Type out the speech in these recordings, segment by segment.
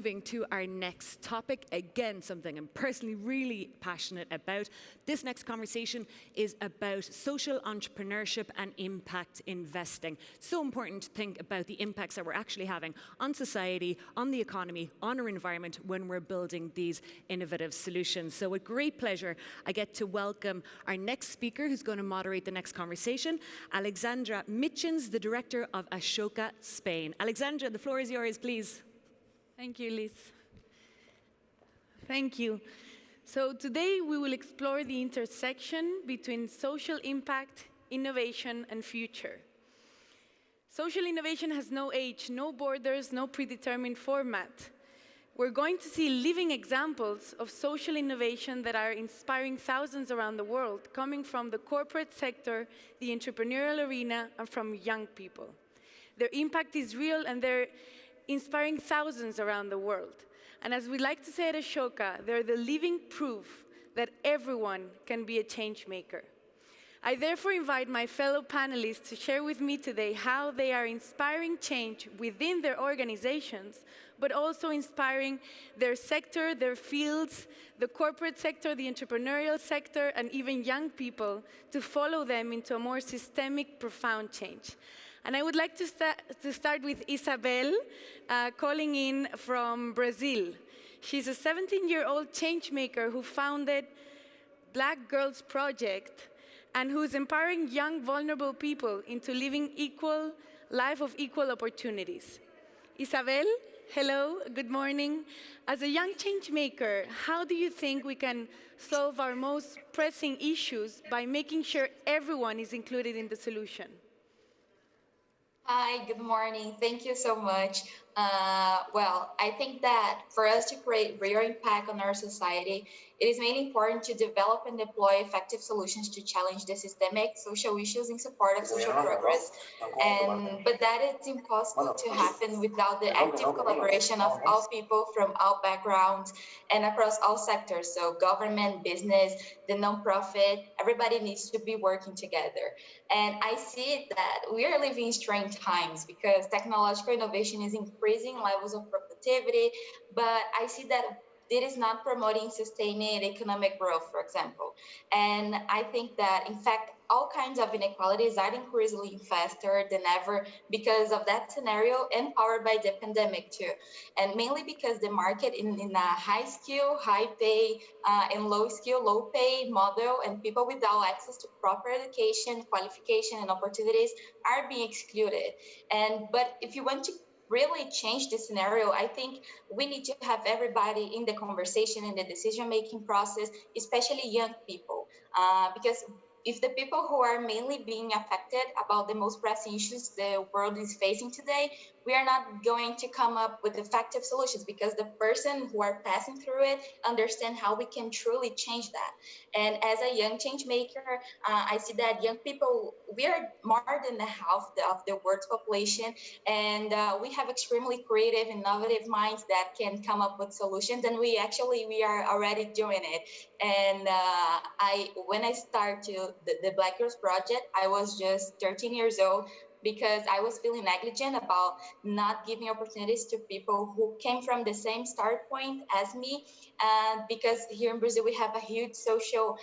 moving to our next topic. Again, something I'm personally really passionate about. This next conversation is about social entrepreneurship and impact investing. So important to think about the impacts that we're actually having on society, on the economy, on our environment when we're building these innovative solutions. So with great pleasure, I get to welcome our next speaker who's going to moderate the next conversation, Alexandra Mitjans, the director of Ashoka, Spain. Alexandra, the floor is yours, please. Thank you, Liz. Thank you. So today we will explore the intersection between social impact, innovation, and future. Social innovation has no age, no borders, no predetermined format. We're going to see living examples of social innovation that are inspiring thousands around the world, coming from the corporate sector, the entrepreneurial arena, and from young people. Their impact is real, and they're inspiring thousands around the world. And as we like to say at Ashoka, they're the living proof that everyone can be a change maker. I therefore invite my fellow panelists to share with me today how they are inspiring change within their organizations, but also inspiring their sector, their fields, the corporate sector, the entrepreneurial sector, and even young people to follow them into a more systemic, profound change. And I would like to start with Isabelle, calling in from Brazil. She's a 17-year-old change maker who founded Black Girls Project and who's empowering young, vulnerable people into living life of equal opportunities. Isabelle, hello, good morning. As a young change maker, how do you think we can solve our most pressing issues by making sure everyone is included in the solution? Hi, good morning. Thank you so much. Well, I think that for us to create real impact on our society, it is mainly important to develop and deploy effective solutions to challenge the systemic social issues in support of social progress. But that is impossible to happen without the active collaboration of all people from all backgrounds and across all sectors. So government, business, the nonprofit, everybody needs to be working together. And I see that we are living in strange times because technological innovation is increasing levels of productivity, but I see that it is not promoting sustaining economic growth, for example. And I think that, in fact, all kinds of inequalities are increasingly faster than ever because of that scenario and powered by the pandemic too. And mainly because the market in a high skill, high pay, and low skill, low pay model, and people without access to proper education, qualification, and opportunities are being excluded. But if you want to really change this scenario, I think we need to have everybody in the conversation, in the decision-making process, especially young people, because if the people who are mainly being affected about the most pressing issues the world is facing today, we are not going to come up with effective solutions because the person who are passing through it understand how we can truly change that. And as a young change maker, I see that young people, we are more than the half of the world's population, and we have extremely creative, innovative minds that can come up with solutions, and we are already doing it. And when I started the Black Girls Project, I was just 13 years old because I was feeling negligent about not giving opportunities to people who came from the same start point as me. Because here in Brazil, we have a huge social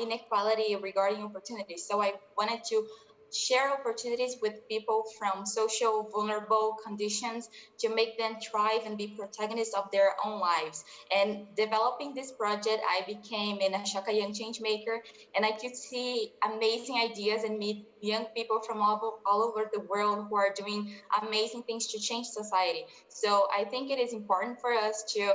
inequality regarding opportunities. So I wanted to share opportunities with people from social vulnerable conditions to make them thrive and be protagonists of their own lives. And developing this project, I became an Ashoka Young Change Maker, and I could see amazing ideas and meet young people from all over the world who are doing amazing things to change society. So I think it is important for us to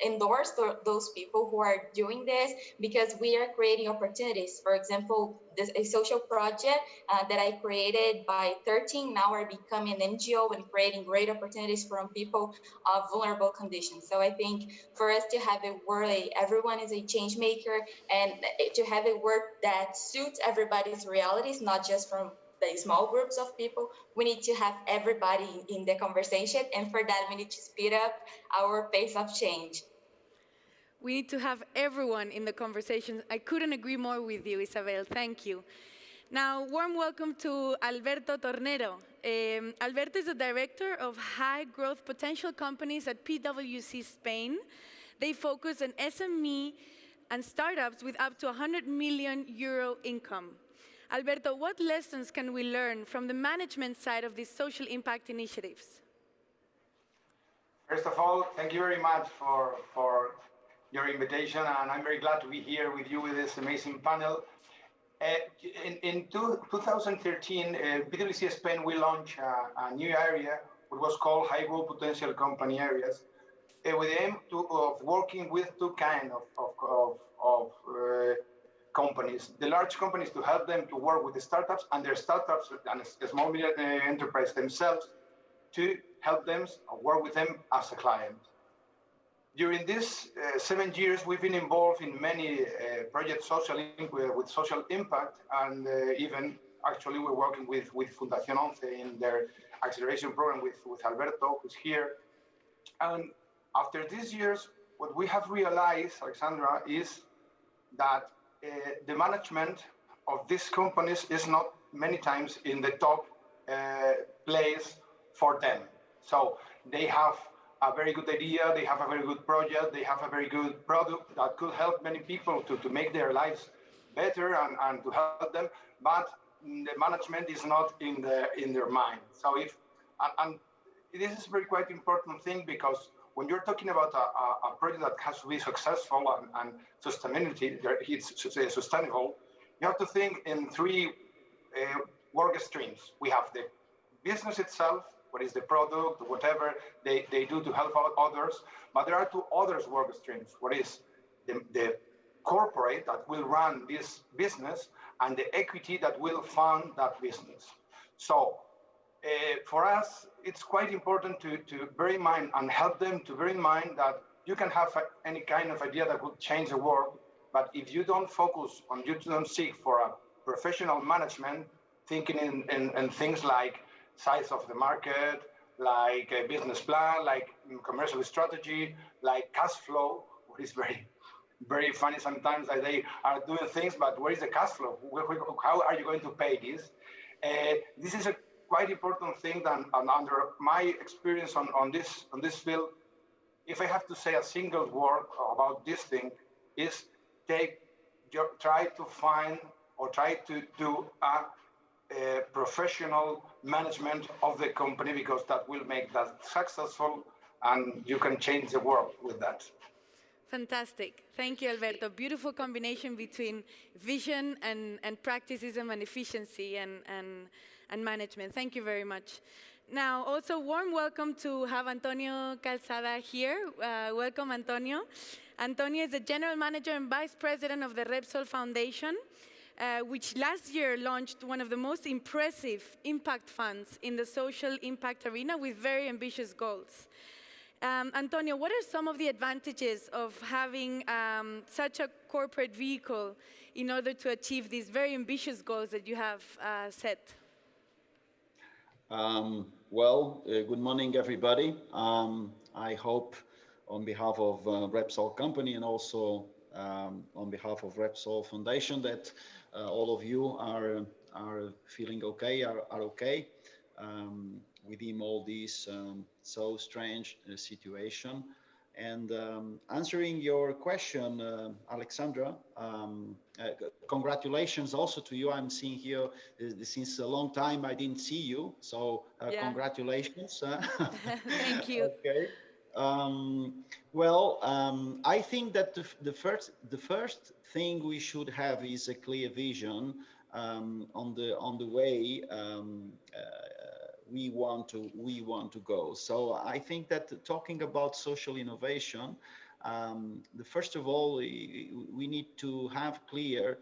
endorse those people who are doing this because we are creating opportunities. For example, a social project that I created by 13, now are becoming an NGO and creating great opportunities for people of vulnerable conditions. So I think for us to have a world, everyone is a change maker, and to have a work that suits everybody's realities, not just from the small groups of people, we need to have everybody in the conversation. And for that, we need to speed up our pace of change. We need to have everyone in the conversation. I couldn't agree more with you, Isabelle. Thank you. Now, warm welcome to Alberto Tornero. Alberto is the director of high growth potential companies at PWC Spain. They focus on SME and startups with up to 100 million euro income. Alberto, what lessons can we learn from the management side of these social impact initiatives? First of all, thank you very much for your invitation, and I'm very glad to be here with you with this amazing panel. In 2013, PwC Spain, we launched a new area, which was called High Growth Potential Company Areas, with the aim of working with two kinds of companies. The large companies to help them to work with the startups, and their startups and small medium enterprise themselves to help them work with them as a client. During these 7 years, we've been involved in many projects with social impact, and even actually we're working with Fundación in their acceleration program with Alberto, who's here. And after these years, what we have realized, Alexandra, is that the management of these companies is not many times in the top place for them. So they have a very good idea, they have a very good project, they have a very good product that could help many people to make their lives better and to help them, but the management is not in their mind. So and this is a very quite important thing, because when you're talking about a project that has to be successful and sustainability, it's sustainable, you have to think in three work streams. We have the business itself, what is the product, whatever they do to help out others. But there are two other work streams. What is the corporate that will run this business, and the equity that will fund that business. So for us, it's quite important to bear in mind and help them to bear in mind that you can have any kind of idea that would change the world, but if you don't focus on, you don't seek for a professional management, thinking in things like size of the market, like a business plan, like commercial strategy, like cash flow, which is very, very funny sometimes that they are doing things, but where is the cash flow? How are you going to pay this? This is a quite important thing, and under my experience on this field, if I have to say a single word about this thing, is try to find or try to do a professional management of the company, because that will make that successful, and you can change the world with that. Fantastic. Thank you, Alberto. Beautiful combination between vision and practicism and efficiency and management. Thank you very much. Now, also warm welcome to have Antonio Calçada here. Welcome, Antonio. Antonio is the General Manager and Vice President of the Repsol Foundation, which last year launched one of the most impressive impact funds in the social impact arena with very ambitious goals. Antonio, what are some of the advantages of having such a corporate vehicle in order to achieve these very ambitious goals that you have set? Good morning, everybody. I hope on behalf of Repsol Company and also on behalf of Repsol Foundation that all of you are feeling okay, are okay within all these so strange situation. And answering your question, Alexandra, congratulations also to you. I'm seeing here since a long time I didn't see you, so yeah. Congratulations. Thank you. Okay. I think that the first thing we should have is a clear vision on the way we want to go. So I think that talking about social innovation, first of all, we need to have clear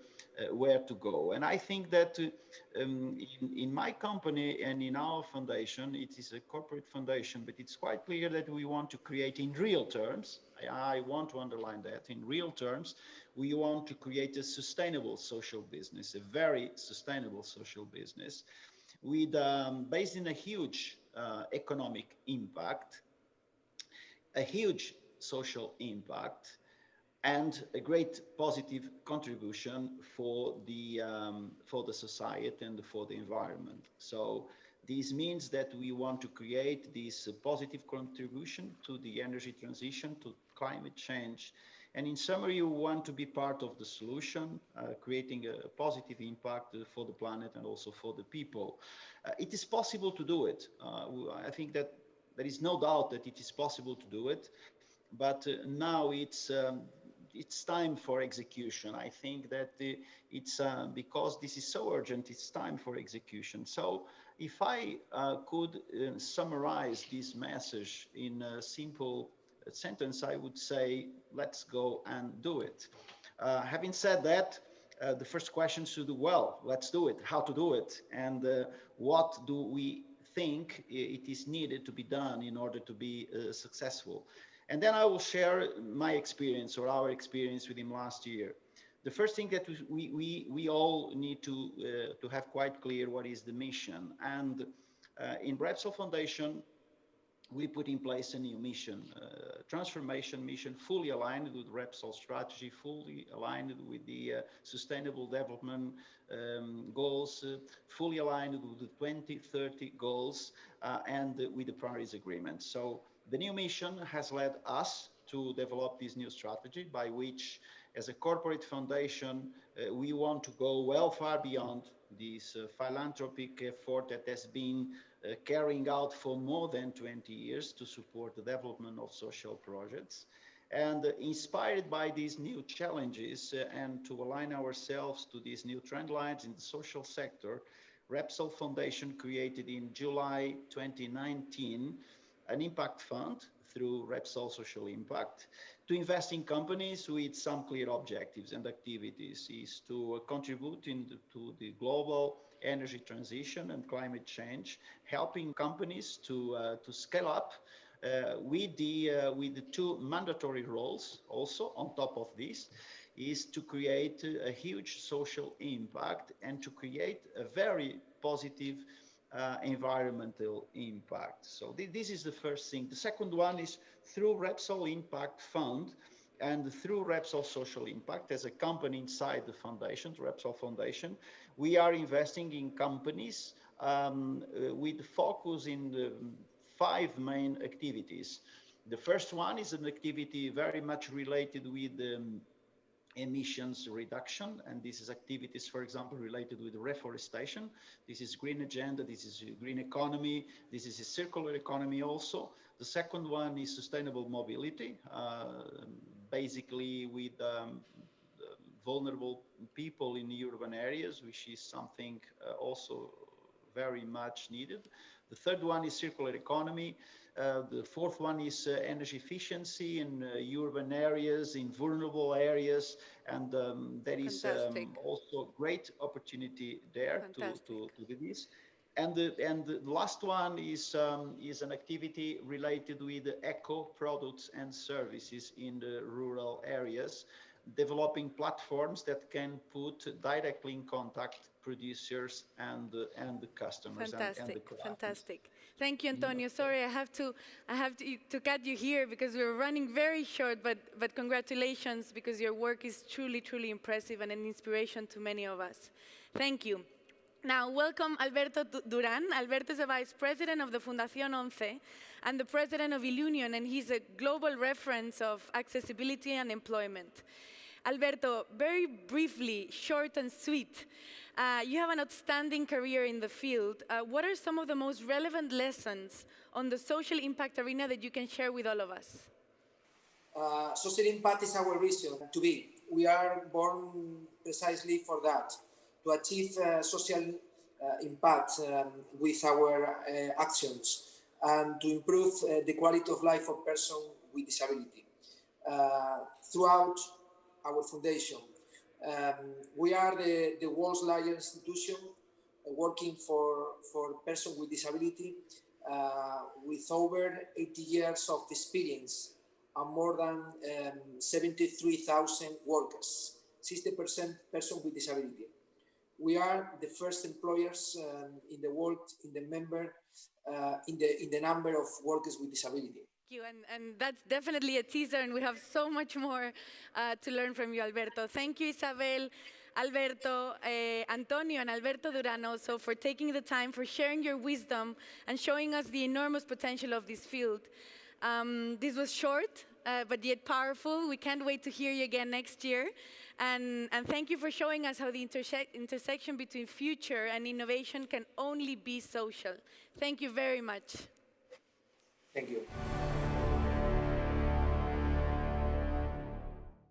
where to go. And I think that in my company and in our foundation, it is a corporate foundation, but it's quite clear that we want to create in real terms. I want to underline that in real terms, we want to create a sustainable social business, a very sustainable social business, with based in a huge economic impact, a huge social impact, and a great positive contribution for the society and for the environment. So This means that we want to create this positive contribution to the energy transition, to climate change. And in summary, we want to be part of the solution, creating a positive impact for the planet and also for the people. It is possible to do it. I think that there is no doubt that it is possible to do it, but now it's time for execution. I think that it's because this is so urgent, it's time for execution. So if I could summarize this message in a simple sentence, I would say, let's go and do it. Having said that, the first question should be, well, let's do it, how to do it, and what do we think it is needed to be done in order to be successful. And then I will share my experience or our experience with him last year. The first thing that we all need to have quite clear what is the mission. And in Repsol Foundation, we put in place a new mission, transformation mission, fully aligned with Repsol strategy, fully aligned with the sustainable development goals, fully aligned with the 2030 goals, and with the Paris Agreement. So the new mission has led us to develop this new strategy by which, as a corporate foundation, we want to go well far beyond this philanthropic effort that has been carrying out for more than 20 years to support the development of social projects. And inspired by these new challenges and to align ourselves to these new trend lines in the social sector, Repsol Foundation created in July 2019 an impact fund through Repsol Social Impact to invest in companies with some clear objectives and activities, is to contribute to the global energy transition and climate change, helping companies to scale up with the two mandatory roles. Also, on top of this, is to create a huge social impact and to create a very positive environmental impact. So this is the first thing. The second one is through Repsol Impact Fund and through Repsol Social Impact, as a company inside the foundation, the Repsol Foundation, we are investing in companies with focus in the 5 main activities. The first one is an activity very much related with emissions reduction, and this is activities, for example, related with reforestation. This is green agenda, this is green economy, this is a circular economy also. The second one is sustainable mobility, basically with vulnerable people in urban areas, which is something also very much needed. The third one is circular economy. The fourth one is energy efficiency in urban areas, in vulnerable areas, and there is also great opportunity there to do this. And the last one is an activity related with eco products and services in the rural areas, developing platforms that can put directly in contact producers and the customers. Fantastic. Thank you, Antonio. Sorry, I have to cut you here because we're running very short, but congratulations, because your work is truly, truly impressive and an inspiration to many of us. Thank you. Now, welcome Alberto Durán. Alberto is a vice president of the Fundación 11 and the president of Ilunion, and he's a global reference of accessibility and employment. Alberto, very briefly, short and sweet, you have an outstanding career in the field. What are some of the most relevant lessons on the social impact arena that you can share with all of us? Social impact is our reason to be. We are born precisely for that, to achieve social impact with our actions and to improve the quality of life of persons with disability. Throughout our foundation, we are the world's largest institution working for persons with disability with over 80 years of experience and more than 73,000 workers, 60% persons with disability. We are the first employers in the world in the number of workers with disability. Thank you, and that's definitely a teaser, and we have so much more to learn from you, Alberto. Thank you, Isabelle. Alberto, Antonio, and Alberto Durán also for taking the time, for sharing your wisdom, and showing us the enormous potential of this field. This was short, but yet powerful. We can't wait to hear you again next year. And thank you for showing us how the intersection between future and innovation can only be social. Thank you very much. Thank you.